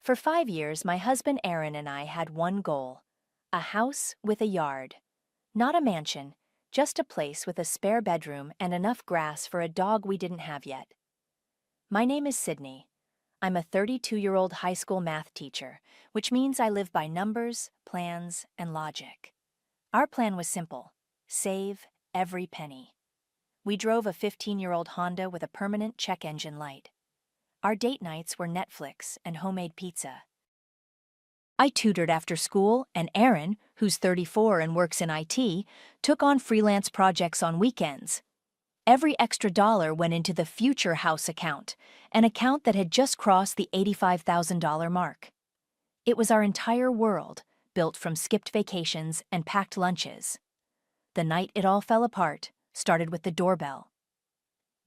For 5 years, my husband Aaron and I had one goal: a house with a yard. Not a mansion, just a place with a spare bedroom and enough grass for a dog we didn't have yet. My name is Sydney. I'm a 32-year-old high school math teacher, which means I live by numbers, plans, and logic. Our plan was simple: save every penny. We drove a 15-year-old Honda with a permanent check engine light. Our date nights were Netflix and homemade pizza. I tutored after school, and Aaron, who's 34 and works in IT, took on freelance projects on weekends. Every extra dollar went into the Future House account, an account that had just crossed the $85,000 mark. It was our entire world, built from skipped vacations and packed lunches. The night it all fell apart started with the doorbell.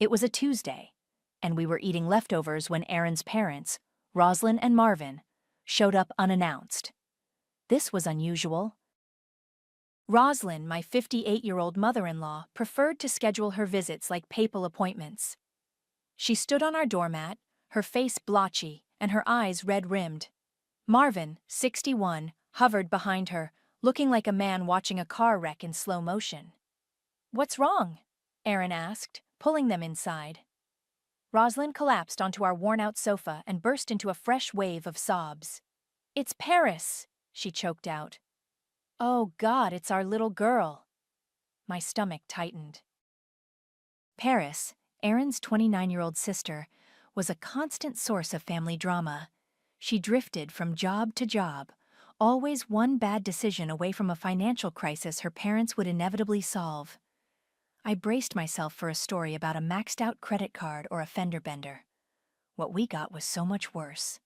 It was a Tuesday, and we were eating leftovers when Aaron's parents, Roslyn and Marvin, showed up unannounced. This was unusual. Roslyn, my 58-year-old mother-in-law, preferred to schedule her visits like papal appointments. She stood on our doormat, her face blotchy and her eyes red-rimmed. Marvin, 61, hovered behind her, looking like a man watching a car wreck in slow motion. "What's wrong?" Aaron asked, pulling them inside. Roslyn collapsed onto our worn-out sofa and burst into a fresh wave of sobs. "It's Paris," she choked out. "Oh God, it's our little girl." My stomach tightened. Paris, Aaron's 29-year-old sister, was a constant source of family drama. She drifted from job to job, always one bad decision away from a financial crisis her parents would inevitably solve. I braced myself for a story about a maxed-out credit card or a fender bender. What we got was so much worse.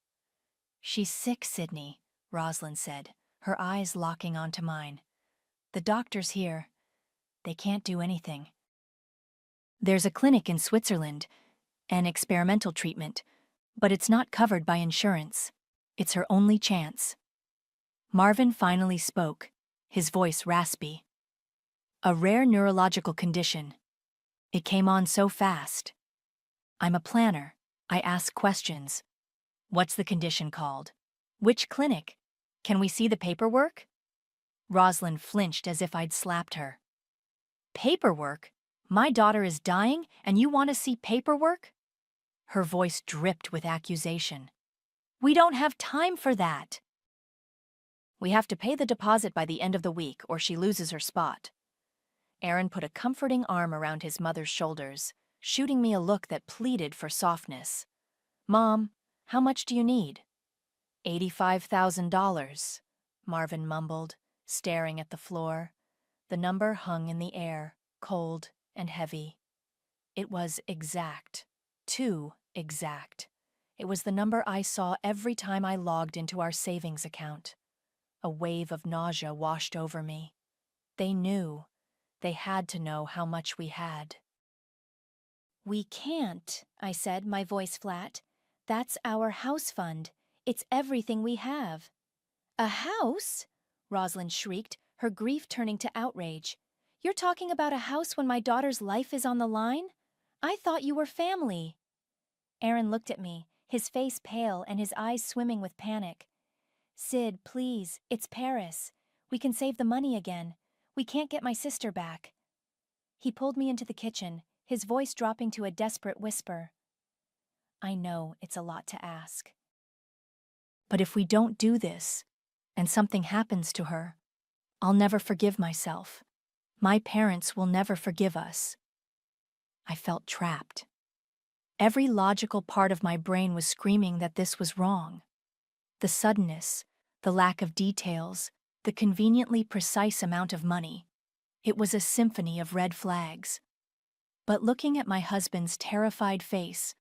"She's sick, Sydney," Roslyn said, her eyes locking onto mine. "The doctor's here. They can't do anything. There's a clinic in Switzerland, an experimental treatment, but it's not covered by insurance. It's her only chance." Marvin finally spoke, his voice raspy. "A rare neurological condition. It came on so fast." I'm a planner. I ask questions. "What's the condition called? Which clinic? Can we see the paperwork?" Roslyn flinched as if I'd slapped her. "Paperwork? My daughter is dying, and you want to see paperwork?" Her voice dripped with accusation. "We don't have time for that." "We have to pay the deposit by the end of the week, or she loses her spot." Aaron put a comforting arm around his mother's shoulders, shooting me a look that pleaded for softness. "Mom, how much do you need?" $85,000, Marvin mumbled, staring at the floor. The number hung in the air, cold and heavy. It was exact. Too exact. It was the number I saw every time I logged into our savings account. A wave of nausea washed over me. They knew. They had to know how much we had. "We can't," I said, my voice flat. "That's our house fund. It's everything we have." "A house?" Roslyn shrieked, her grief turning to outrage. "You're talking about a house when my daughter's life is on the line? I thought you were family." Aaron looked at me, his face pale and his eyes swimming with panic. "Sid, please, it's Paris. We can save the money again. We can't get my sister back." He pulled me into the kitchen, his voice dropping to a desperate whisper. "I know it's a lot to ask. But if we don't do this, and something happens to her, I'll never forgive myself. My parents will never forgive us." I felt trapped. Every logical part of my brain was screaming that this was wrong. The suddenness, the lack of details, the conveniently precise amount of money. It was a symphony of red flags. But looking at my husband's terrified face,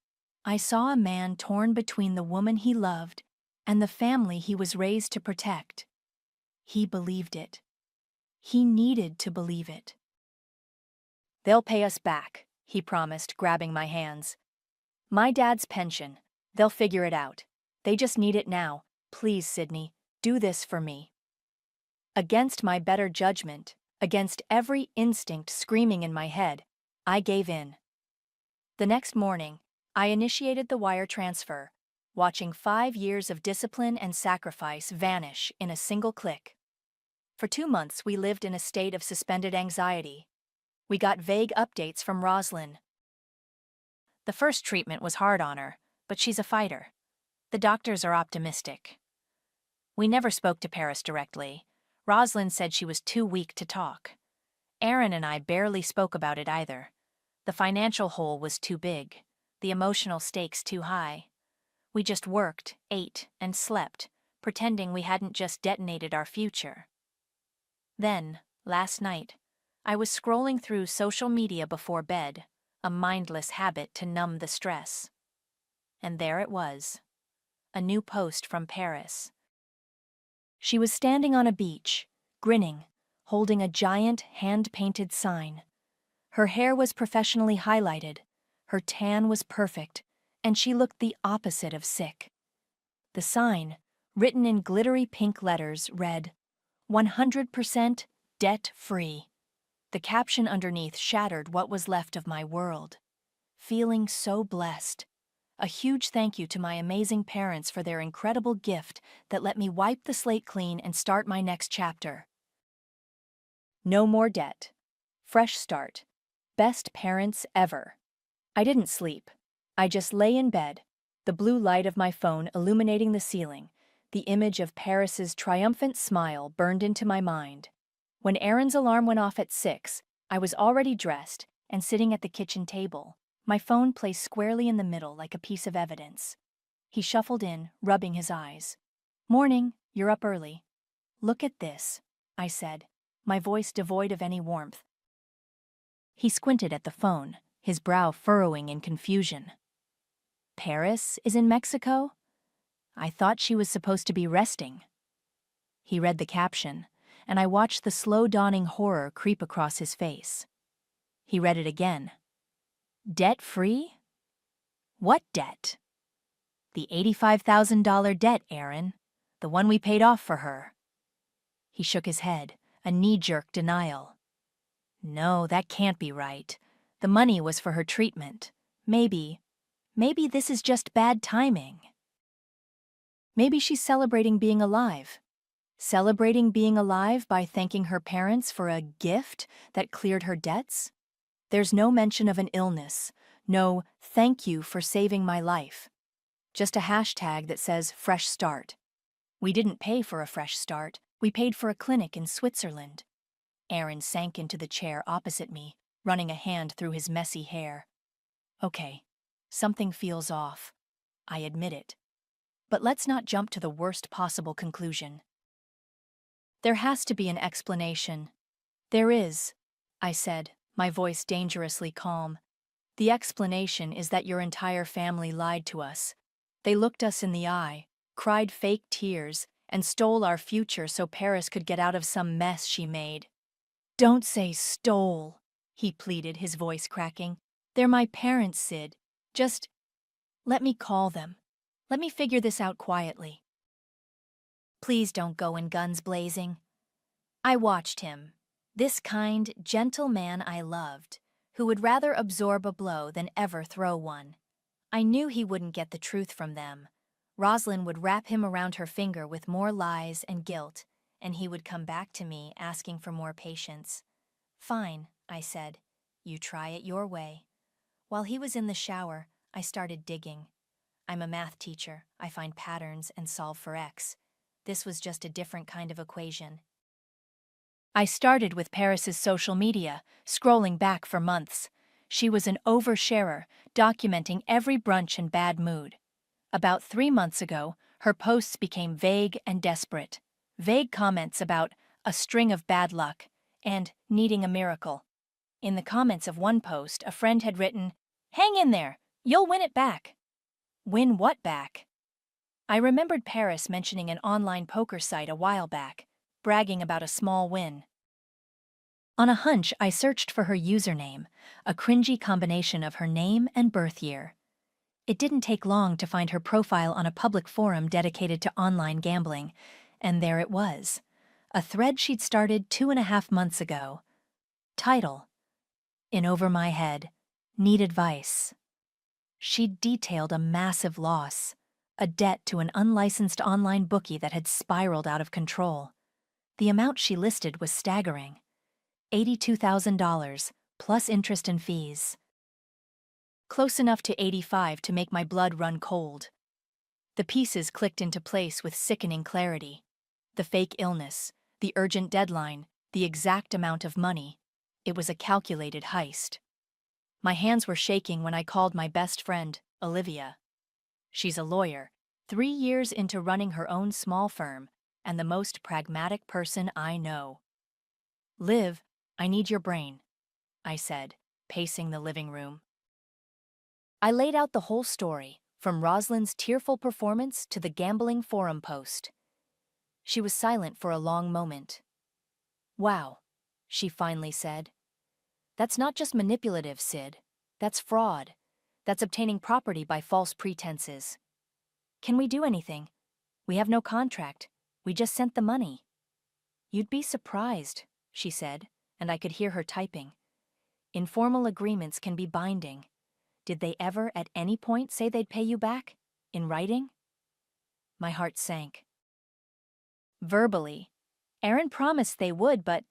I saw a man torn between the woman he loved and the family he was raised to protect. He believed it. He needed to believe it. "They'll pay us back," he promised, grabbing my hands. "My dad's pension. They'll figure it out. They just need it now. Please, Sydney, do this for me." Against my better judgment, against every instinct screaming in my head, I gave in. The next morning, I initiated the wire transfer, watching 5 years of discipline and sacrifice vanish in a single click. For 2 months, we lived in a state of suspended anxiety. We got vague updates from Roslyn. The first treatment was hard on her, but she's a fighter. The doctors are optimistic. We never spoke to Paris directly. Roslyn said she was too weak to talk. Aaron and I barely spoke about it either. The financial hole was too big, the emotional stakes too high. We just worked, ate, and slept, pretending we hadn't just detonated our future. Then, last night, I was scrolling through social media before bed, a mindless habit to numb the stress. And there it was, a new post from Paris. She was standing on a beach, grinning, holding a giant hand-painted sign. Her hair was professionally highlighted, her tan was perfect, and she looked the opposite of sick. The sign, written in glittery pink letters, read, 100% debt-free. The caption underneath shattered what was left of my world. Feeling so blessed. A huge thank you to my amazing parents for their incredible gift that let me wipe the slate clean and start my next chapter. No more debt. Fresh start. Best parents ever. I didn't sleep. I just lay in bed, the blue light of my phone illuminating the ceiling, the image of Paris's triumphant smile burned into my mind. When Aaron's alarm went off at 6, I was already dressed and sitting at the kitchen table, my phone placed squarely in the middle like a piece of evidence. He shuffled in, rubbing his eyes. "Morning, you're up early." "Look at this," I said, my voice devoid of any warmth. He squinted at the phone, his brow furrowing in confusion. "Paris is in Mexico? I thought she was supposed to be resting." He read the caption, and I watched the slow dawning horror creep across his face. He read it again. "Debt-free? What debt?" "The $85,000 debt, Aaron. The one we paid off for her." He shook his head, a knee-jerk denial. "No, that can't be right. The money was for her treatment. Maybe this is just bad timing. Maybe she's celebrating being alive. Celebrating being alive by thanking her parents for a gift that cleared her debts? There's no mention of an illness, no "thank you for saving my life." Just a hashtag that says "fresh start." We didn't pay for a fresh start, we paid for a clinic in Switzerland. Aaron sank into the chair opposite me, running a hand through his messy hair. Okay, something feels off. I admit it. But let's not jump to the worst possible conclusion. There has to be an explanation. There is, I said, my voice dangerously calm. The explanation is that your entire family lied to us. They looked us in the eye, cried fake tears, and stole our future so Paris could get out of some mess she made. "Don't say stole," he pleaded, his voice cracking. "They're my parents, Sid. Just let me call them. Let me figure this out quietly." Please don't go in guns blazing. I watched him, this kind, gentle man I loved, who would rather absorb a blow than ever throw one. I knew he wouldn't get the truth from them. Roslyn would wrap him around her finger with more lies and guilt, and he would come back to me asking for more patience. "Fine," I said. "You try it your way." While he was in the shower, I started digging. I'm a math teacher. I find patterns and solve for x. This was just a different kind of equation. I started with Paris's social media, scrolling back for months. She was an oversharer, documenting every brunch and bad mood. About 3 months ago, her posts became vague and desperate. Vague comments about a string of bad luck and needing a miracle. In the comments of one post, a friend had written, "Hang in there, you'll win it back." Win what back? I remembered Paris mentioning an online poker site a while back, bragging about a small win. On a hunch, I searched for her username, a cringy combination of her name and birth year. It didn't take long to find her profile on a public forum dedicated to online gambling, and there it was, a thread she'd started 2.5 months ago. Title: In Over My Head, Need Advice. She'd detailed a massive loss, a debt to an unlicensed online bookie that had spiraled out of control. The amount she listed was staggering. $82,000, plus interest and fees. Close enough to 85 to make my blood run cold. The pieces clicked into place with sickening clarity. The fake illness, the urgent deadline, the exact amount of money. It was a calculated heist. My hands were shaking when I called my best friend, Olivia. She's a lawyer, 3 years into running her own small firm, and the most pragmatic person I know. "Liv, I need your brain," I said, pacing the living room. I laid out the whole story, from Rosalind's tearful performance to the gambling forum post. She was silent for a long moment. "Wow," she finally said. "That's not just manipulative, Sid. That's fraud. That's obtaining property by false pretenses. Can we do anything? We have no contract. We just sent the money." "You'd be surprised," she said, and I could hear her typing. "Informal agreements can be binding. Did they ever at any point say they'd pay you back? In writing?" My heart sank. "Verbally. Aaron promised they would, but—"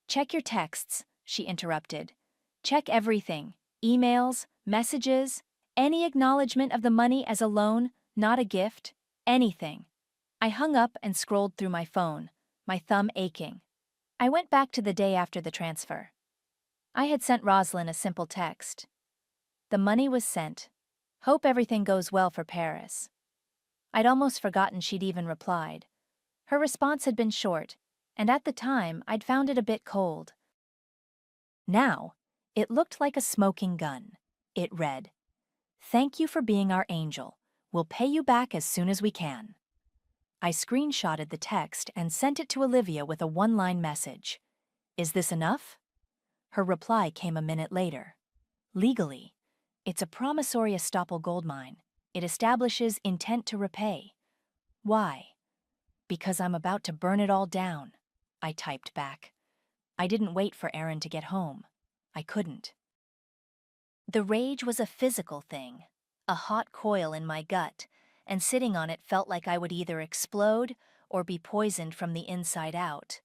"Check your texts," she interrupted. "Check everything. Emails, messages, any acknowledgement of the money as a loan, not a gift, anything." I hung up and scrolled through my phone, my thumb aching. I went back to the day after the transfer. I had sent Rosalind a simple text. "The money was sent. Hope everything goes well for Paris." I'd almost forgotten she'd even replied. Her response had been short, and at the time I'd found it a bit cold. Now, it looked like a smoking gun. It read, "Thank you for being our angel. We'll pay you back as soon as we can." I screenshotted the text and sent it to Olivia with a one-line message. "Is this enough?" Her reply came a minute later. "Legally, it's a promissory estoppel goldmine. It establishes intent to repay." "Why?" "Because I'm about to burn it all down," I typed back. I didn't wait for Aaron to get home. I couldn't. The rage was a physical thing, a hot coil in my gut, and sitting on it felt like I would either explode or be poisoned from the inside out.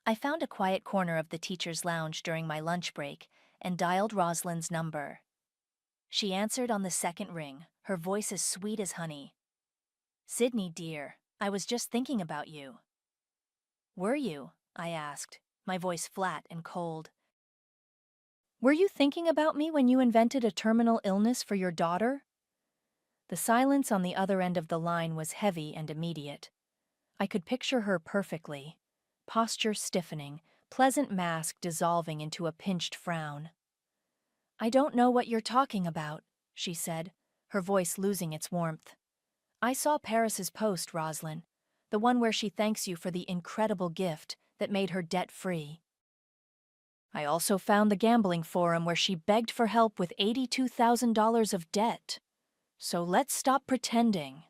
I found a quiet corner of the teacher's lounge during my lunch break and dialed Rosalind's number. She answered on the second ring, her voice as sweet as honey. "Sydney, dear, I was just thinking about you." "Were you?" I asked, my voice flat and cold. "Were you thinking about me when you invented a terminal illness for your daughter?" The silence on the other end of the line was heavy and immediate. I could picture her perfectly, posture stiffening, pleasant mask dissolving into a pinched frown. "I don't know what you're talking about," she said, her voice losing its warmth. "I saw Paris's post, Rosalind, the one where she thanks you for the incredible gift that made her debt-free. I also found the gambling forum where she begged for help with $82,000 of debt. So let's stop pretending."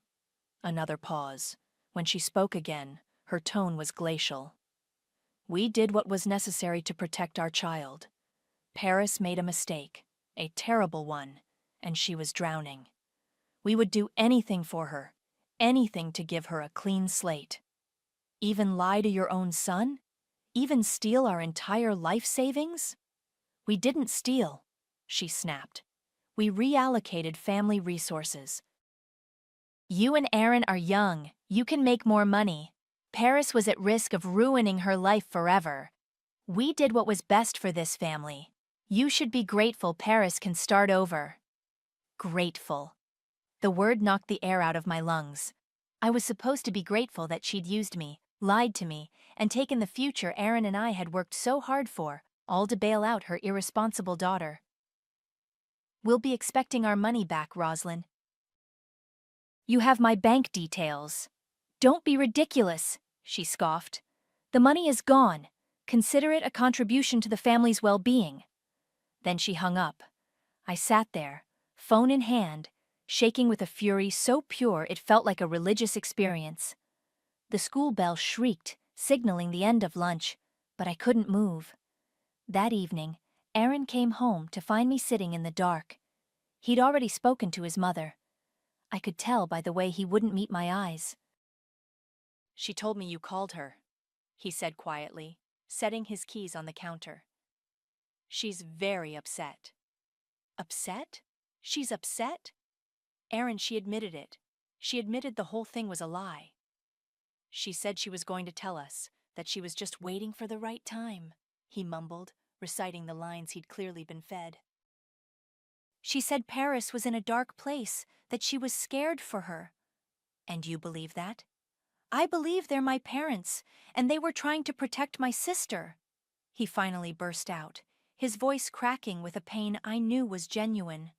Another pause. When she spoke again, her tone was glacial. "We did what was necessary to protect our child. Paris made a mistake, a terrible one, and she was drowning. We would do anything for her, anything to give her a clean slate. Even lie to your own son? Even steal our entire life savings?" "We didn't steal," she snapped. "We reallocated family resources. You and Aaron are young. You can make more money. Paris was at risk of ruining her life forever. We did what was best for this family. You should be grateful Paris can start over." Grateful. The word knocked the air out of my lungs. I was supposed to be grateful that she'd used me, lied to me, and taken the future Aaron and I had worked so hard for, all to bail out her irresponsible daughter. "We'll be expecting our money back, Rosalind. You have my bank details." "Don't be ridiculous," she scoffed. "The money is gone. Consider it a contribution to the family's well-being." Then she hung up. I sat there, phone in hand, shaking with a fury so pure it felt like a religious experience. The school bell shrieked, signaling the end of lunch, but I couldn't move. That evening, Aaron came home to find me sitting in the dark. He'd already spoken to his mother. I could tell by the way he wouldn't meet my eyes. "She told me you called her," he said quietly, setting his keys on the counter. "She's very upset." Upset? She's upset? Aaron, she admitted it. She admitted the whole thing was a lie. "She said she was going to tell us, that she was just waiting for the right time," he mumbled, reciting the lines he'd clearly been fed. "She said Paris was in a dark place, that she was scared for her." "And you believe that?" "I believe they're my parents, and they were trying to protect my sister," he finally burst out, his voice cracking with a pain I knew was genuine.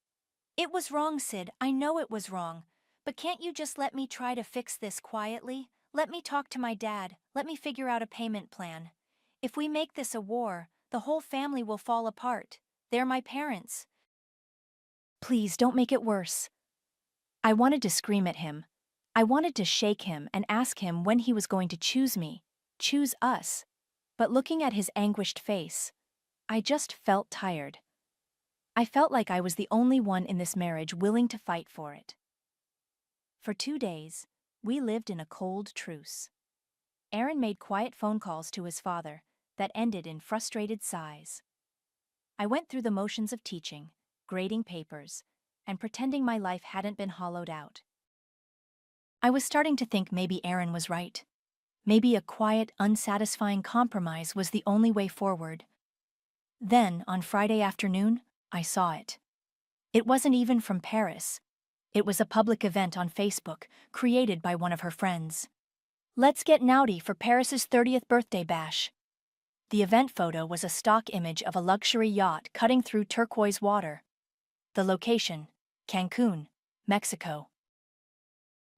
"It was wrong, Sid, I know it was wrong. But can't you just let me try to fix this quietly? Let me talk to my dad, let me figure out a payment plan. If we make this a war, the whole family will fall apart. They're my parents. Please don't make it worse." I wanted to scream at him. I wanted to shake him and ask him when he was going to choose me, choose us. But looking at his anguished face, I just felt tired. I felt like I was the only one in this marriage willing to fight for it. For 2 days, we lived in a cold truce. Aaron made quiet phone calls to his father that ended in frustrated sighs. I went through the motions of teaching, grading papers, and pretending my life hadn't been hollowed out. I was starting to think maybe Aaron was right. Maybe a quiet, unsatisfying compromise was the only way forward. Then, on Friday afternoon, I saw it. It wasn't even from Paris. It was a public event on Facebook, created by one of her friends. "Let's get naughty for Paris's 30th birthday bash." The event photo was a stock image of a luxury yacht cutting through turquoise water. The location, Cancun, Mexico.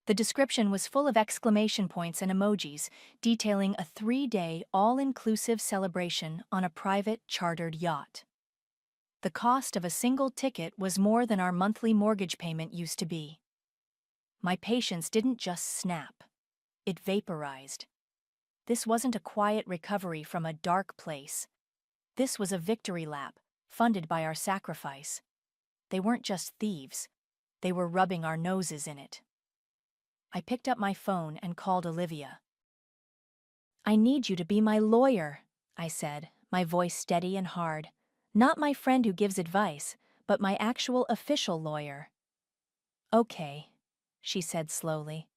The description was full of exclamation points and emojis detailing a 3-day all-inclusive celebration on a private chartered yacht. The cost of a single ticket was more than our monthly mortgage payment used to be. My patience didn't just snap. It vaporized. This wasn't a quiet recovery from a dark place. This was a victory lap, funded by our sacrifice. They weren't just thieves. They were rubbing our noses in it. I picked up my phone and called Olivia. "I need you to be my lawyer," I said, my voice steady and hard. "Not my friend who gives advice, but my actual official lawyer." "Okay," she said slowly.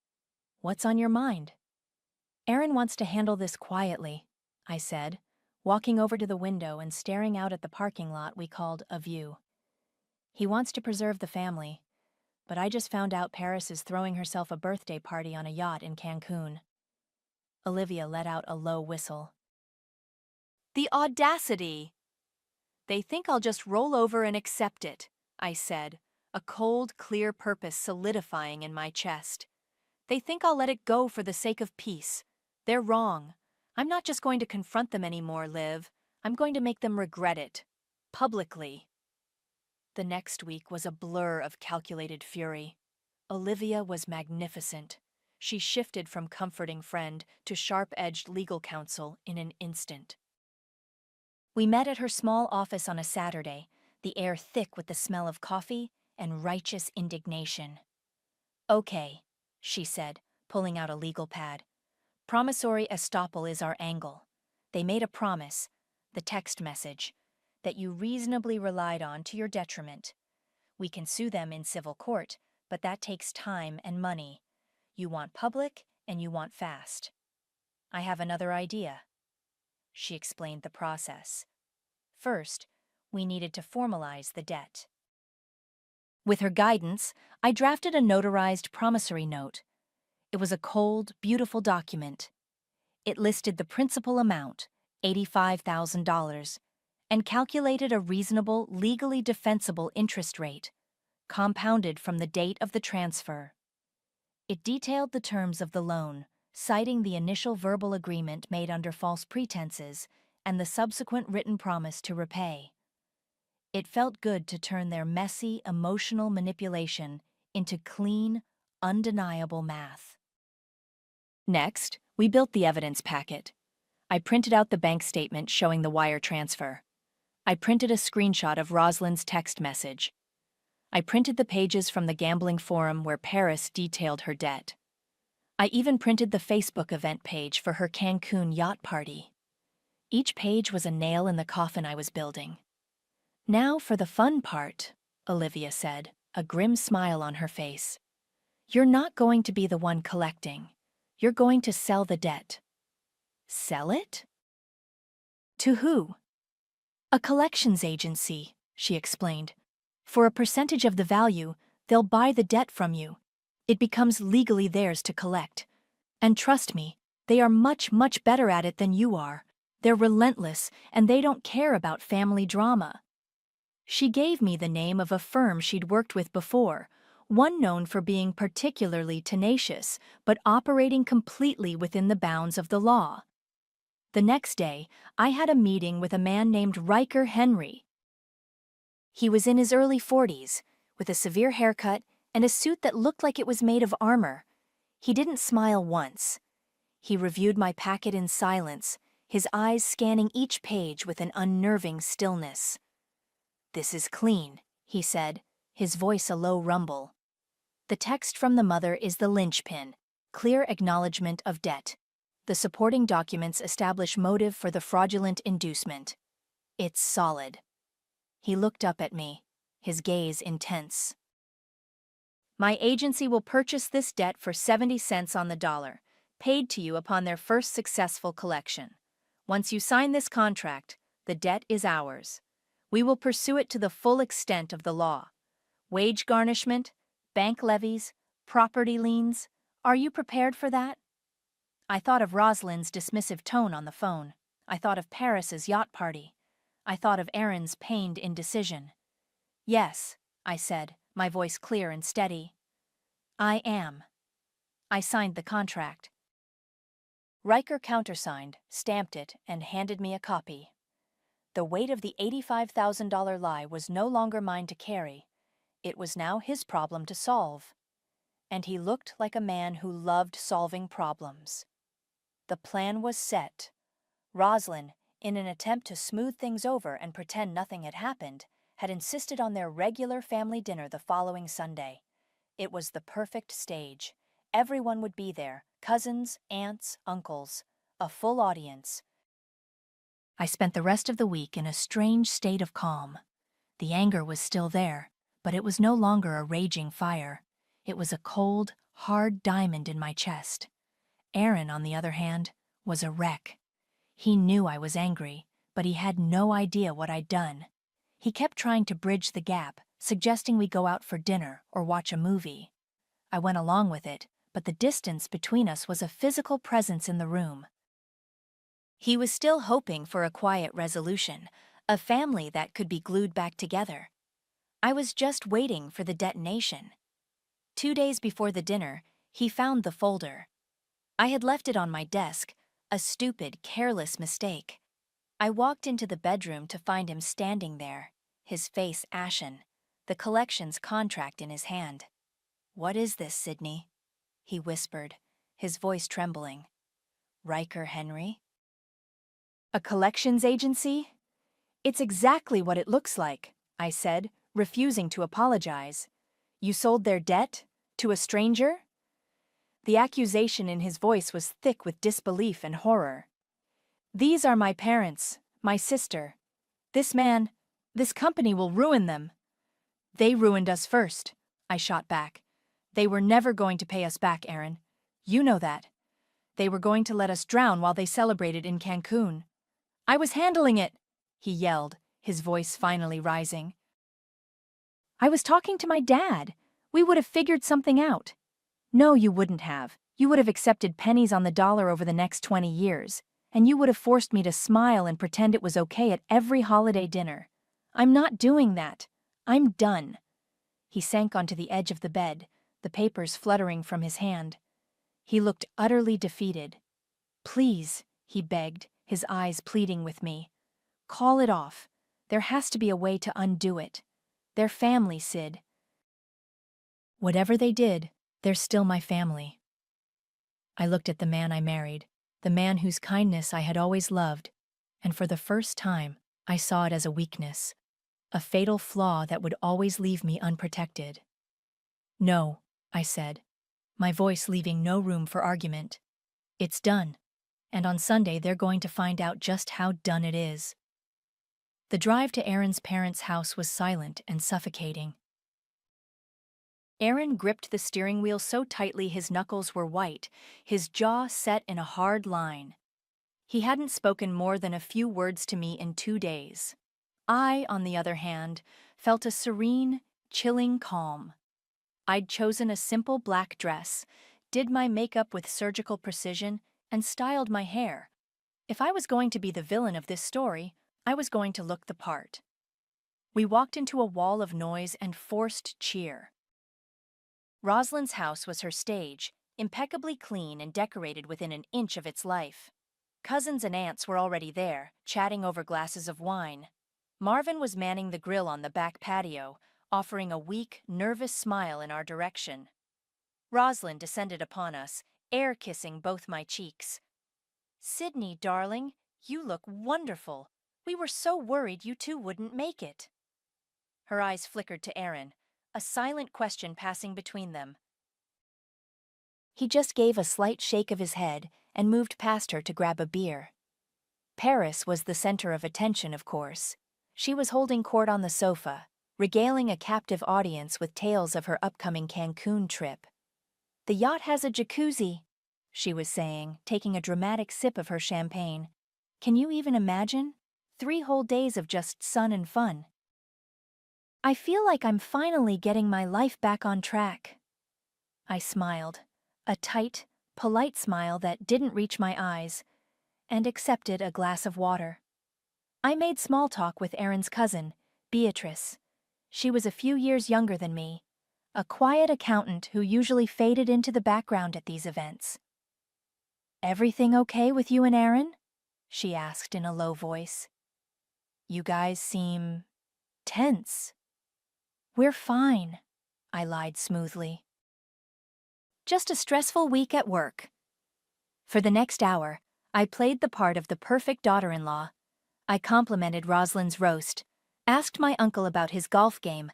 "What's on your mind?" "Aaron wants to handle this quietly," I said, walking over to the window and staring out at the parking lot we called a view. "He wants to preserve the family, but I just found out Paris is throwing herself a birthday party on a yacht in Cancun." Olivia let out a low whistle. "The audacity!" "They think I'll just roll over and accept it," I said, a cold, clear purpose solidifying in my chest. "They think I'll let it go for the sake of peace. They're wrong. I'm not just going to confront them anymore, Liv. I'm going to make them regret it. Publicly." The next week was a blur of calculated fury. Olivia was magnificent. She shifted from comforting friend to sharp-edged legal counsel in an instant. We met at her small office on a Saturday, the air thick with the smell of coffee and righteous indignation. "Okay," she said, pulling out a legal pad. "Promissory estoppel is our angle. They made a promise, the text message, that you reasonably relied on to your detriment. We can sue them in civil court, but that takes time and money. You want public and you want fast. I have another idea." She explained the process. First, we needed to formalize the debt. With her guidance, I drafted a notarized promissory note. It was a cold, beautiful document. It listed the principal amount, $85,000, and calculated a reasonable, legally defensible interest rate, compounded from the date of the transfer. It detailed the terms of the loan, citing the initial verbal agreement made under false pretenses and the subsequent written promise to repay. It felt good to turn their messy, emotional manipulation into clean, undeniable math. Next, we built the evidence packet. I printed out the bank statement showing the wire transfer. I printed a screenshot of Rosalind's text message. I printed the pages from the gambling forum where Paris detailed her debt. I even printed the Facebook event page for her Cancun yacht party. Each page was a nail in the coffin I was building. "Now for the fun part," Olivia said, a grim smile on her face. "You're not going to be the one collecting. You're going to sell the debt." "Sell it?" "To who?" "A collections agency," she explained. "For a percentage of the value, they'll buy the debt from you. It becomes legally theirs to collect. And trust me, they are much, much better at it than you are. They're relentless, and they don't care about family drama." She gave me the name of a firm she'd worked with before, one known for being particularly tenacious, but operating completely within the bounds of the law. The next day, I had a meeting with a man named Riker Henry. He was in his early 40s, with a severe haircut and a suit that looked like it was made of armor. He didn't smile once. He reviewed my packet in silence, his eyes scanning each page with an unnerving stillness. "This is clean," he said, his voice a low rumble. "The text from the mother is the linchpin, clear acknowledgement of debt. The supporting documents establish motive for the fraudulent inducement. It's solid." He looked up at me, his gaze intense. "My agency will purchase this debt for 70 cents on the dollar, paid to you upon their first successful collection. Once you sign this contract, the debt is ours. We will pursue it to the full extent of the law. Wage garnishment, bank levies, property liens. Are you prepared for that?" I thought of Rosalind's dismissive tone on the phone. I thought of Paris's yacht party. I thought of Aaron's pained indecision. "Yes," I said, my voice clear and steady. "I am." I signed the contract. Riker countersigned, stamped it, and handed me a copy. The weight of the $85,000 lie was no longer mine to carry. It was now his problem to solve. And he looked like a man who loved solving problems. The plan was set. Rosalind, in an attempt to smooth things over and pretend nothing had happened, had insisted on their regular family dinner the following Sunday. It was the perfect stage. Everyone would be there, cousins, aunts, uncles, a full audience. I spent the rest of the week in a strange state of calm. The anger was still there, but it was no longer a raging fire. It was a cold, hard diamond in my chest. Aaron, on the other hand, was a wreck. He knew I was angry, but he had no idea what I'd done. He kept trying to bridge the gap, suggesting we go out for dinner or watch a movie. I went along with it, but the distance between us was a physical presence in the room. He was still hoping for a quiet resolution, a family that could be glued back together. I was just waiting for the detonation. 2 days before the dinner, he found the folder. I had left it on my desk, a stupid, careless mistake. I walked into the bedroom to find him standing there, his face ashen, the collections contract in his hand. "What is this, Sydney?" he whispered, his voice trembling. "Riker Henry?" "A collections agency?" "It's exactly what it looks like," I said, refusing to apologize. "You sold their debt? To a stranger?" The accusation in his voice was thick with disbelief and horror. "These are my parents, my sister. This man, this company will ruin them." "They ruined us first," I shot back. "They were never going to pay us back, Aaron. You know that. They were going to let us drown while they celebrated in Cancun." "I was handling it," he yelled, his voice finally rising. "I was talking to my dad. We would have figured something out." "No, you wouldn't have. You would have accepted pennies on the dollar over the next 20 years, and you would have forced me to smile and pretend it was okay at every holiday dinner. I'm not doing that. I'm done." He sank onto the edge of the bed, the papers fluttering from his hand. He looked utterly defeated. "Please," he begged, his eyes pleading with me. "Call it off. There has to be a way to undo it. They're family, Sid." "Whatever they did, they're still my family." I looked at the man I married, the man whose kindness I had always loved, and for the first time, I saw it as a weakness. a fatal flaw that would always leave me unprotected. No, I said, my voice leaving no room for argument. It's done, and on Sunday they're going to find out just how done it is. The drive to Aaron's parents' house was silent and suffocating. Aaron gripped the steering wheel so tightly his knuckles were white, his jaw set in a hard line. He hadn't spoken more than a few words to me in 2 days. I, on the other hand, felt a serene, chilling calm. I'd chosen a simple black dress, did my makeup with surgical precision, and styled my hair. If I was going to be the villain of this story, I was going to look the part. We walked into a wall of noise and forced cheer. Rosalind's house was her stage, impeccably clean and decorated within an inch of its life. Cousins and aunts were already there, chatting over glasses of wine. Marvin was manning the grill on the back patio, offering a weak, nervous smile in our direction. Rosalind descended upon us, air-kissing both my cheeks. "Sydney, darling, you look wonderful. We were so worried you two wouldn't make it." Her eyes flickered to Aaron, a silent question passing between them. He just gave a slight shake of his head and moved past her to grab a beer. Paris was the center of attention, of course. She was holding court on the sofa, regaling a captive audience with tales of her upcoming Cancun trip. "The yacht has a jacuzzi," she was saying, taking a dramatic sip of her champagne. "Can you even imagine? 3 whole days of just sun and fun." "I feel like I'm finally getting my life back on track." I smiled, a tight, polite smile that didn't reach my eyes, and accepted a glass of water. I made small talk with Aaron's cousin, Beatrice. She was a few years younger than me, a quiet accountant who usually faded into the background at these events. "Everything okay with you and Aaron?" she asked in a low voice. "You guys seem tense." "We're fine," I lied smoothly. "Just a stressful week at work." For the next hour, I played the part of the perfect daughter-in-law. I complimented Rosalind's roast, asked my uncle about his golf game,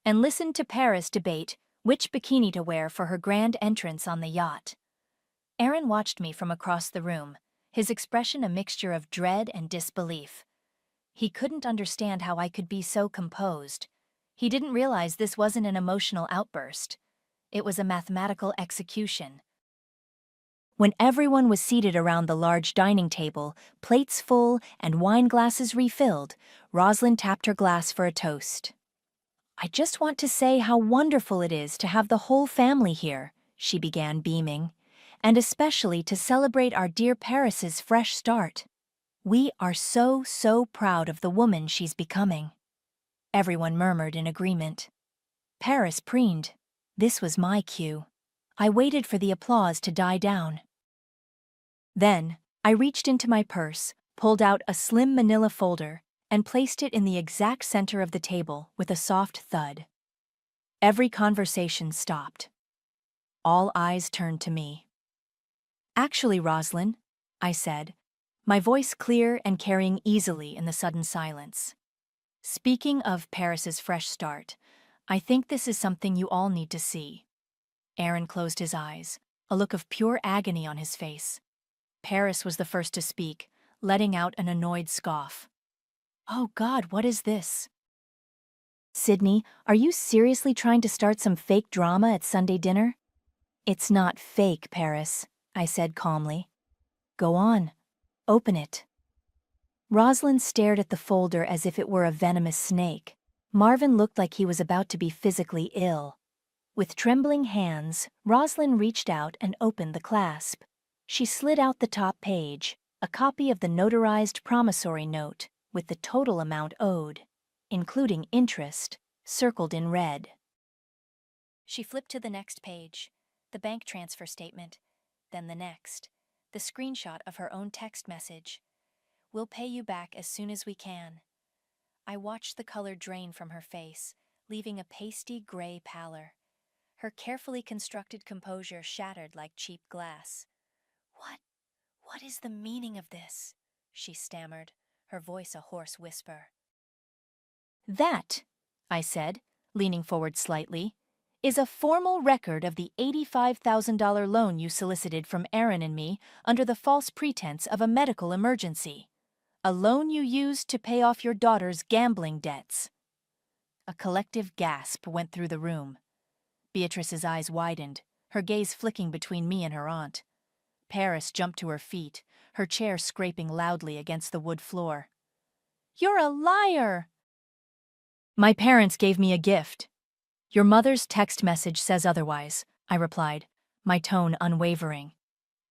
and listened to Paris debate which bikini to wear for her grand entrance on the yacht. Aaron watched me from across the room, his expression a mixture of dread and disbelief. He couldn't understand how I could be so composed. He didn't realize this wasn't an emotional outburst. It was a mathematical execution. When everyone was seated around the large dining table, plates full and wine glasses refilled, Rosalind tapped her glass for a toast. "I just want to say how wonderful it is to have the whole family here," she began, beaming, "and especially to celebrate our dear Paris's fresh start. We are so, so proud of the woman she's becoming." Everyone murmured in agreement. Paris preened. This was my cue. I waited for the applause to die down. Then, I reached into my purse, pulled out a slim manila folder, and placed it in the exact center of the table with a soft thud. Every conversation stopped. All eyes turned to me. "Actually, Rosalind," I said, my voice clear and carrying easily in the sudden silence. "Speaking of Paris's fresh start, I think this is something you all need to see." Aaron closed his eyes, a look of pure agony on his face. Paris was the first to speak, letting out an annoyed scoff. "Oh God, what is this?" "Sydney, are you seriously trying to start some fake drama at Sunday dinner?" "It's not fake, Paris," I said calmly. "Go on. Open it." Rosalind stared at the folder as if it were a venomous snake. Marvin looked like he was about to be physically ill. With trembling hands, Rosalind reached out and opened the clasp. She slid out the top page, a copy of the notarized promissory note with the total amount owed, including interest, circled in red. She flipped to the next page, the bank transfer statement, then the next, the screenshot of her own text message. "We'll pay you back as soon as we can." I watched the color drain from her face, leaving a pasty gray pallor. Her carefully constructed composure shattered like cheap glass. What is the meaning of this?" she stammered, her voice a hoarse whisper. That, I said, leaning forward slightly, is a formal record of the $85,000 loan you solicited from Aaron and me under the false pretense of a medical emergency. A loan you used to pay off your daughter's gambling debts. A collective gasp went through the room. Beatrice's eyes widened, her gaze flicking between me and her aunt. Paris jumped to her feet, her chair scraping loudly against the wood floor. "You're a liar!" "My parents gave me a gift. Your mother's text message says otherwise," I replied, my tone unwavering.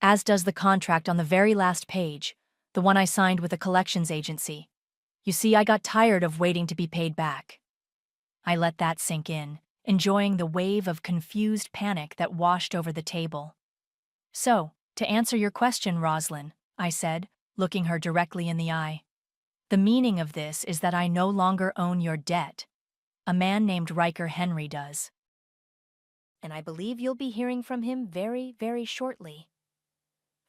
"As does the contract on the very last page, the one I signed with a collections agency. You see, I got tired of waiting to be paid back." I let that sink in, enjoying the wave of confused panic that washed over the table. "So, to answer your question, Roslyn," I said, looking her directly in the eye, "the meaning of this is that I no longer own your debt. A man named Riker Henry does. And I believe you'll be hearing from him very, very shortly."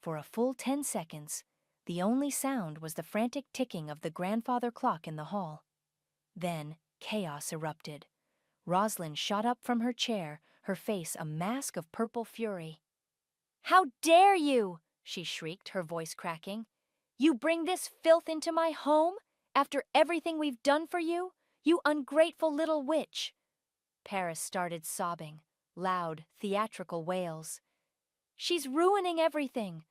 For a full 10 seconds, the only sound was the frantic ticking of the grandfather clock in the hall. Then, chaos erupted. Roslyn shot up from her chair, her face a mask of purple fury. "How dare you!" she shrieked, her voice cracking. "You bring this filth into my home? After everything we've done for you? You ungrateful little witch!" Paris started sobbing, loud, theatrical wails. "She's ruining everything.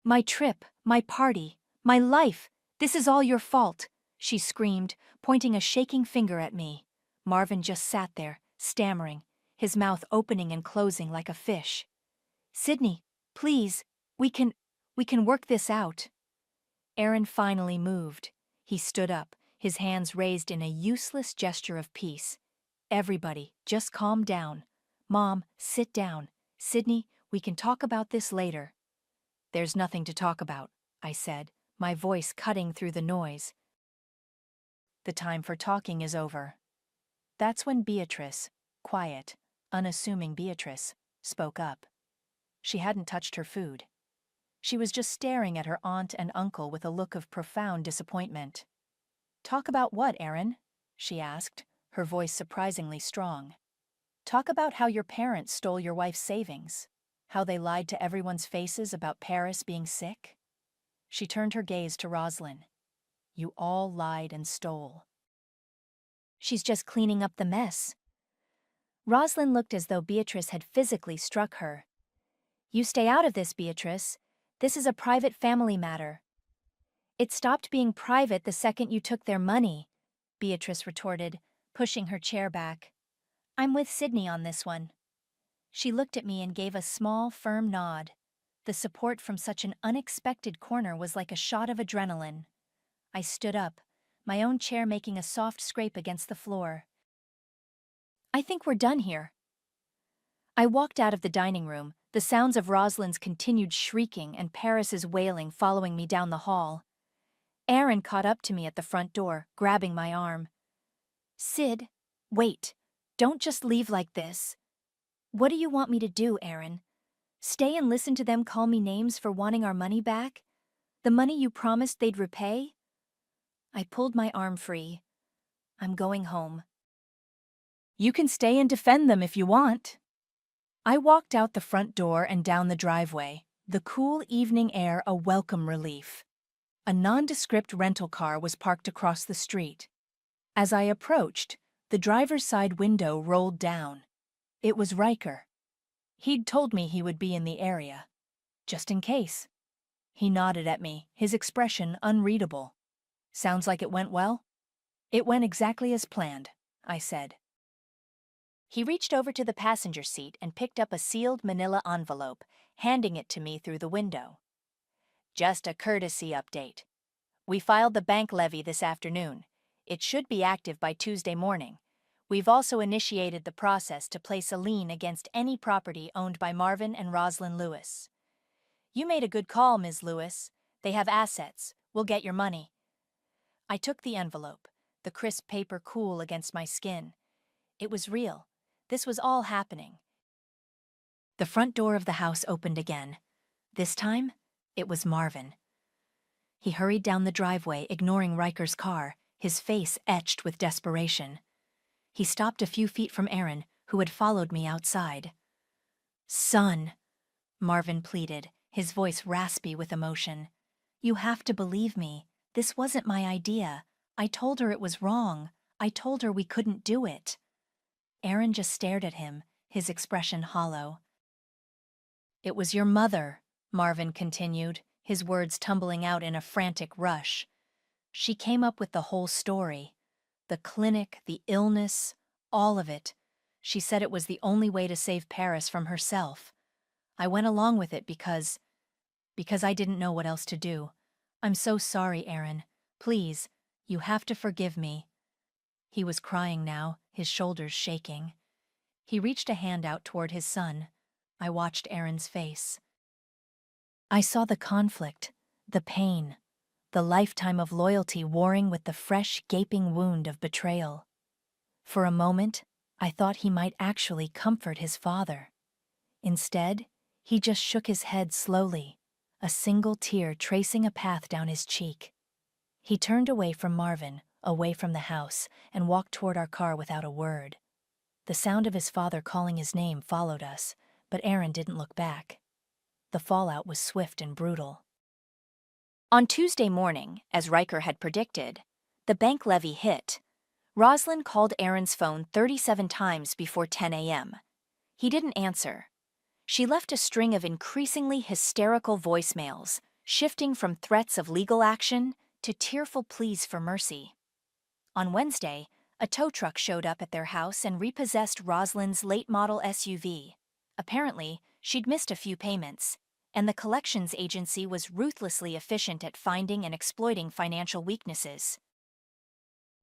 My trip, my party, my life, this is all your fault," she screamed, pointing a shaking finger at me. Marvin just sat there, stammering, his mouth opening and closing like a fish. "Sydney, please, we can work this out." Aaron finally moved. He stood up, his hands raised in a useless gesture of peace. "Everybody, just calm down. Mom, sit down. Sydney, we can talk about this later." "There's nothing to talk about," I said, my voice cutting through the noise. "The time for talking is over." That's when Beatrice, quiet, unassuming Beatrice, spoke up. She hadn't touched her food. She was just staring at her aunt and uncle with a look of profound disappointment. "Talk about what, Aaron?" she asked, her voice surprisingly strong. "Talk about how your parents stole your wife's savings, how they lied to everyone's faces about Paris being sick." She turned her gaze to Roslyn. "You all lied and stole." "She's just cleaning up the mess." Roslyn looked as though Beatrice had physically struck her. "You stay out of this, Beatrice. This is a private family matter." "It stopped being private the second you took their money," Beatrice retorted, pushing her chair back. "I'm with Sydney on this one." She looked at me and gave a small, firm nod. The support from such an unexpected corner was like a shot of adrenaline. I stood up, my own chair making a soft scrape against the floor. "I think we're done here." I walked out of the dining room, the sounds of Roslyn's continued shrieking and Paris's wailing following me down the hall. Aaron caught up to me at the front door, grabbing my arm. "Sid, wait. Don't just leave like this." "What do you want me to do, Aaron? Stay and listen to them call me names for wanting our money back? The money you promised they'd repay?" I pulled my arm free. "I'm going home." "You can stay and defend them if you want." I walked out the front door and down the driveway, the cool evening air a welcome relief. A nondescript rental car was parked across the street. As I approached, the driver's side window rolled down. It was Riker. He'd told me he would be in the area. Just in case. He nodded at me, his expression unreadable. "Sounds like it went well?" "It went exactly as planned," I said. He reached over to the passenger seat and picked up a sealed manila envelope, handing it to me through the window. "Just a courtesy update. We filed the bank levy this afternoon. It should be active by Tuesday morning. We've also initiated the process to place a lien against any property owned by Marvin and Roslyn Lewis. You made a good call, Ms. Lewis. They have assets. We'll get your money." I took the envelope, the crisp paper cool against my skin. It was real. This was all happening. The front door of the house opened again. This time, it was Marvin. He hurried down the driveway, ignoring Riker's car, his face etched with desperation. He stopped a few feet from Aaron, who had followed me outside. "Son," Marvin pleaded, his voice raspy with emotion. "You have to believe me. This wasn't my idea. I told her it was wrong. I told her we couldn't do it." Aaron just stared at him, his expression hollow. "It was your mother," Marvin continued, his words tumbling out in a frantic rush. "She came up with the whole story. The clinic, the illness, all of it. She said it was the only way to save Paris from herself. I went along with it because I didn't know what else to do. I'm so sorry, Aaron. Please, you have to forgive me." He was crying now, his shoulders shaking. He reached a hand out toward his son. I watched Aaron's face. I saw the conflict, the pain, the lifetime of loyalty warring with the fresh, gaping wound of betrayal. For a moment, I thought he might actually comfort his father. Instead, he just shook his head slowly, a single tear tracing a path down his cheek. He turned away from Marvin, away from the house, and walked toward our car without a word. The sound of his father calling his name followed us, but Aaron didn't look back. The fallout was swift and brutal. On Tuesday morning, as Riker had predicted, the bank levy hit. Rosalind called Aaron's phone 37 times before 10 a.m. He didn't answer. She left a string of increasingly hysterical voicemails, shifting from threats of legal action to tearful pleas for mercy. On Wednesday, a tow truck showed up at their house and repossessed Rosalind's late-model SUV. Apparently, she'd missed a few payments, and the collections agency was ruthlessly efficient at finding and exploiting financial weaknesses.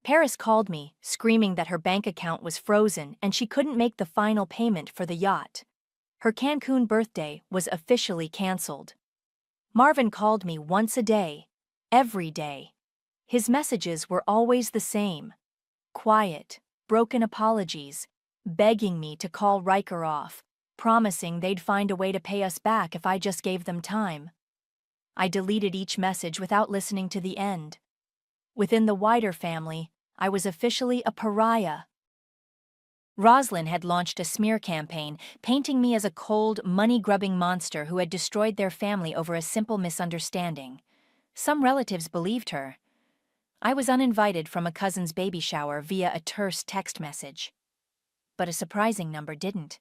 Paris called me, screaming that her bank account was frozen and she couldn't make the final payment for the yacht. Her Cancun birthday was officially canceled. Marvin called me once a day, every day. His messages were always the same: quiet, broken apologies, begging me to call Riker off, promising they'd find a way to pay us back if I just gave them time. I deleted each message without listening to the end. Within the wider family, I was officially a pariah. Rosalind had launched a smear campaign, painting me as a cold, money-grubbing monster who had destroyed their family over a simple misunderstanding. Some relatives believed her. I was uninvited from a cousin's baby shower via a terse text message. But a surprising number didn't.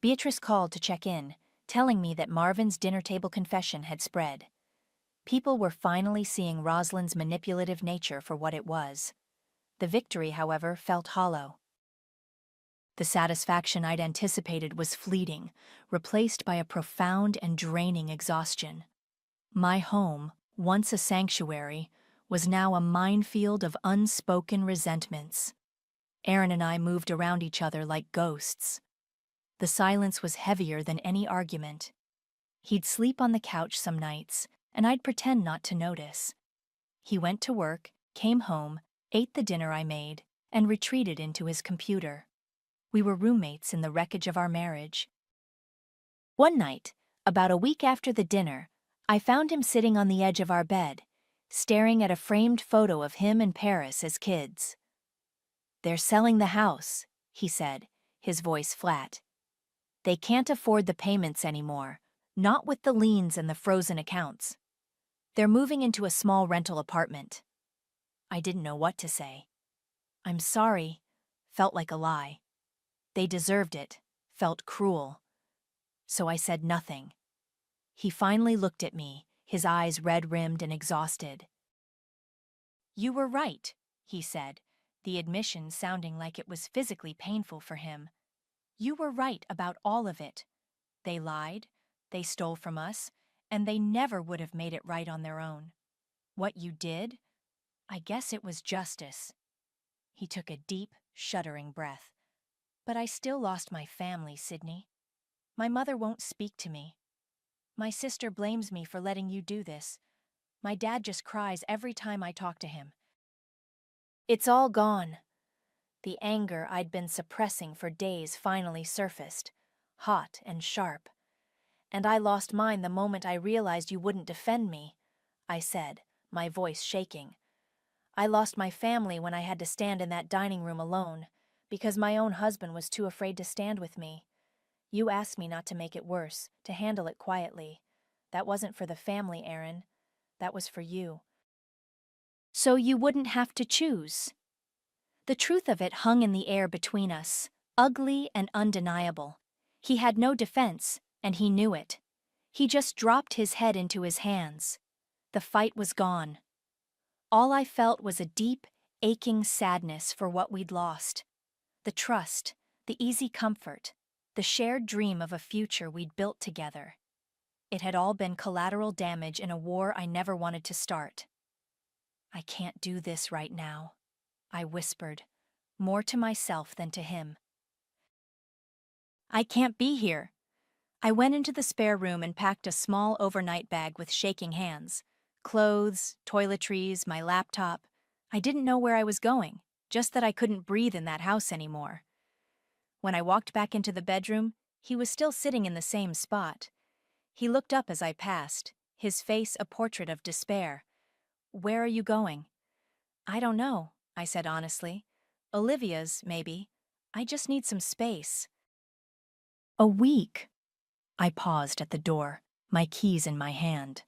Beatrice called to check in, telling me that Marvin's dinner table confession had spread. People were finally seeing Rosalind's manipulative nature for what it was. The victory, however, felt hollow. The satisfaction I'd anticipated was fleeting, replaced by a profound and draining exhaustion. My home, once a sanctuary, was now a minefield of unspoken resentments. Aaron and I moved around each other like ghosts. The silence was heavier than any argument. He'd sleep on the couch some nights, and I'd pretend not to notice. He went to work, came home, ate the dinner I made, and retreated into his computer. We were roommates in the wreckage of our marriage. One night, about a week after the dinner, I found him sitting on the edge of our bed, staring at a framed photo of him and Paris as kids. "They're selling the house," he said, his voice flat. "They can't afford the payments anymore, not with the liens and the frozen accounts. They're moving into a small rental apartment." I didn't know what to say. "I'm sorry," felt like a lie. They deserved it, felt cruel. So I said nothing. He finally looked at me, his eyes red-rimmed and exhausted. "You were right," he said, the admission sounding like it was physically painful for him. "You were right about all of it. They lied, they stole from us, and they never would have made it right on their own. What you did? I guess it was justice." He took a deep, shuddering breath. "But I still lost my family, Sydney. My mother won't speak to me. My sister blames me for letting you do this. My dad just cries every time I talk to him. It's all gone." The anger I'd been suppressing for days finally surfaced, hot and sharp. "And I lost mine the moment I realized you wouldn't defend me," I said, my voice shaking. I lost my family when I had to stand in that dining room alone, because my own husband was too afraid to stand with me. You asked me not to make it worse, to handle it quietly. That wasn't for the family, Aaron. That was for you. So you wouldn't have to choose. The truth of it hung in the air between us, ugly and undeniable. He had no defense, and he knew it. He just dropped his head into his hands. The fight was gone. All I felt was a deep, aching sadness for what we'd lost. The trust, the easy comfort, the shared dream of a future we'd built together. It had all been collateral damage in a war I never wanted to start. I can't do this right now, I whispered, more to myself than to him. I can't be here. I went into the spare room and packed a small overnight bag with shaking hands. Clothes, toiletries, my laptop. I didn't know where I was going, just that I couldn't breathe in that house anymore. When I walked back into the bedroom, he was still sitting in the same spot. He looked up as I passed, his face a portrait of despair. Where are you going? I don't know, I said honestly. Olivia's, maybe. I just need some space. A week. I paused at the door, my keys in my hand.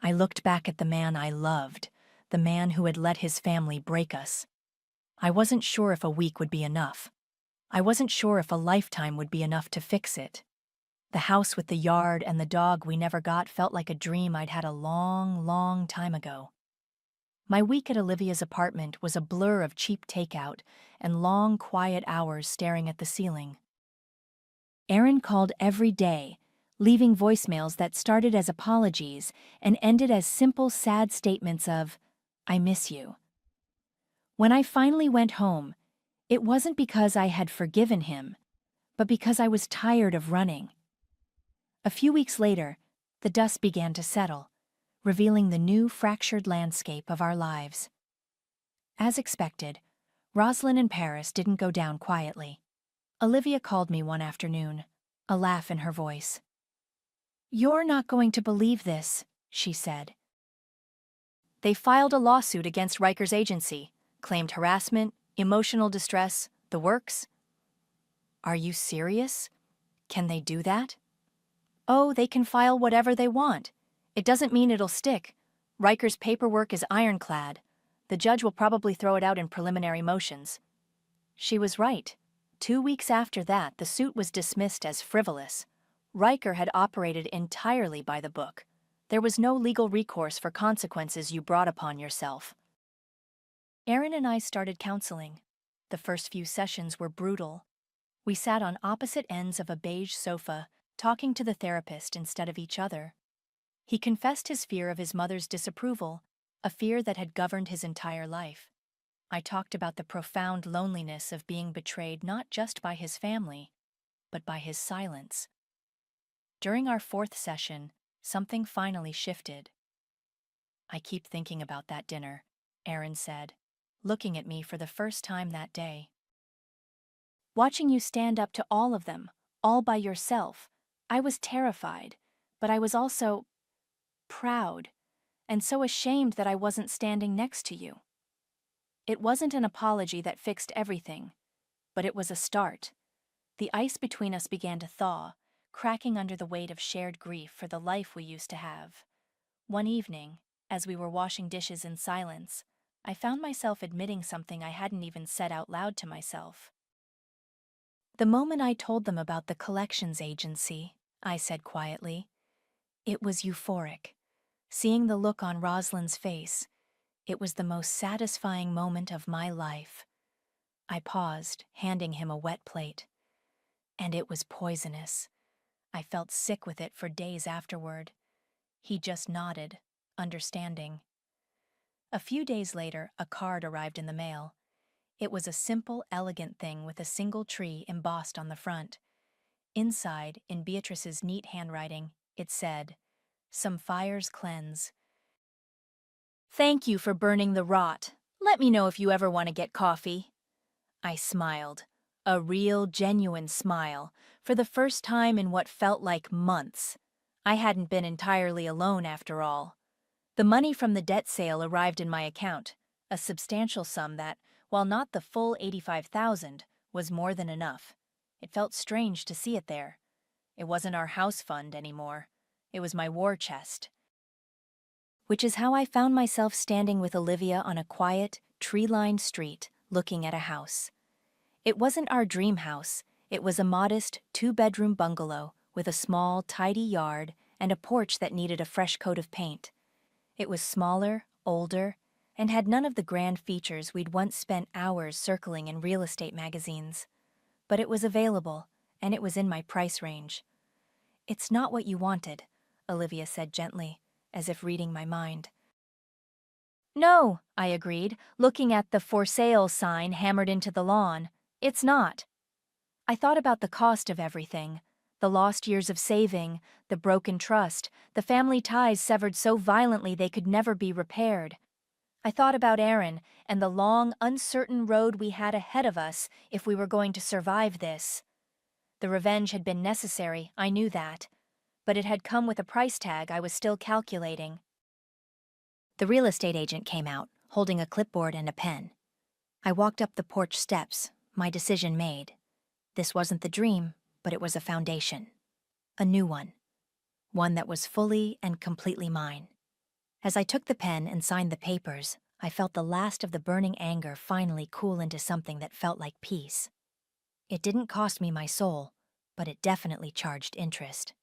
I looked back at the man I loved, the man who had let his family break us. I wasn't sure if a week would be enough. I wasn't sure if a lifetime would be enough to fix it. The house with the yard and the dog we never got felt like a dream I'd had a long, long time ago. My week at Olivia's apartment was a blur of cheap takeout and long, quiet hours staring at the ceiling. Aaron called every day, leaving voicemails that started as apologies and ended as simple, sad statements of, "I miss you." When I finally went home, it wasn't because I had forgiven him, but because I was tired of running. A few weeks later, the dust began to settle, revealing the new fractured landscape of our lives. As expected, Rosalind and Paris didn't go down quietly. Olivia called me one afternoon, a laugh in her voice. "You're not going to believe this," she said. They filed a lawsuit against Riker's agency, claimed harassment, emotional distress, the works. Are you serious? Can they do that? Oh, they can file whatever they want. It doesn't mean it'll stick. Riker's paperwork is ironclad. The judge will probably throw it out in preliminary motions. She was right. 2 weeks after that, the suit was dismissed as frivolous. Riker had operated entirely by the book. There was no legal recourse for consequences you brought upon yourself. Aaron and I started counseling. The first few sessions were brutal. We sat on opposite ends of a beige sofa, talking to the therapist instead of each other. He confessed his fear of his mother's disapproval, a fear that had governed his entire life. I talked about the profound loneliness of being betrayed not just by his family, but by his silence. During our 4th session, something finally shifted. "I keep thinking about that dinner," Aaron said, looking at me for the first time that day. "Watching you stand up to all of them, all by yourself, I was terrified, but I was also proud, and so ashamed that I wasn't standing next to you." It wasn't an apology that fixed everything, but it was a start. The ice between us began to thaw, cracking under the weight of shared grief for the life we used to have. One evening, as we were washing dishes in silence, I found myself admitting something I hadn't even said out loud to myself. "The moment I told them about the collections agency," I said quietly, "it was euphoric. Seeing the look on Rosalind's face, it was the most satisfying moment of my life." I paused, handing him a wet plate. And it was poisonous. I felt sick with it for days afterward. He just nodded, understanding. A few days later, a card arrived in the mail. It was a simple, elegant thing with a single tree embossed on the front. Inside, in Beatrice's neat handwriting, it said, "Some fires cleanse. Thank you for burning the rot. Let me know if you ever want to get coffee." I smiled, a real, genuine smile, for the first time in what felt like months. I hadn't been entirely alone after all. The money from the debt sale arrived in my account. a substantial sum that, while not the full 85,000, was more than enough. It felt strange to see it there. It wasn't our house fund anymore. It was my war chest. Which is how I found myself standing with Olivia on a quiet, tree-lined street, looking at a house. It wasn't our dream house. It was a modest, two-bedroom bungalow with a small, tidy yard and a porch that needed a fresh coat of paint. It was smaller, older, and had none of the grand features we'd once spent hours circling in real estate magazines. But it was available, and it was in my price range. "It's not what you wanted," Olivia said gently, as if reading my mind. "No," I agreed, looking at the "for sale" sign hammered into the lawn. "It's not." I thought about the cost of everything, the lost years of saving, the broken trust, the family ties severed so violently they could never be repaired. I thought about Aaron and the long, uncertain road we had ahead of us if we were going to survive this. The revenge had been necessary, I knew that, but it had come with a price tag I was still calculating. The real estate agent came out, holding a clipboard and a pen. I walked up the porch steps, my decision made. This wasn't the dream, but it was a foundation. A new one. One that was fully and completely mine. As I took the pen and signed the papers, I felt the last of the burning anger finally cool into something that felt like peace. It didn't cost me my soul, but it definitely charged interest.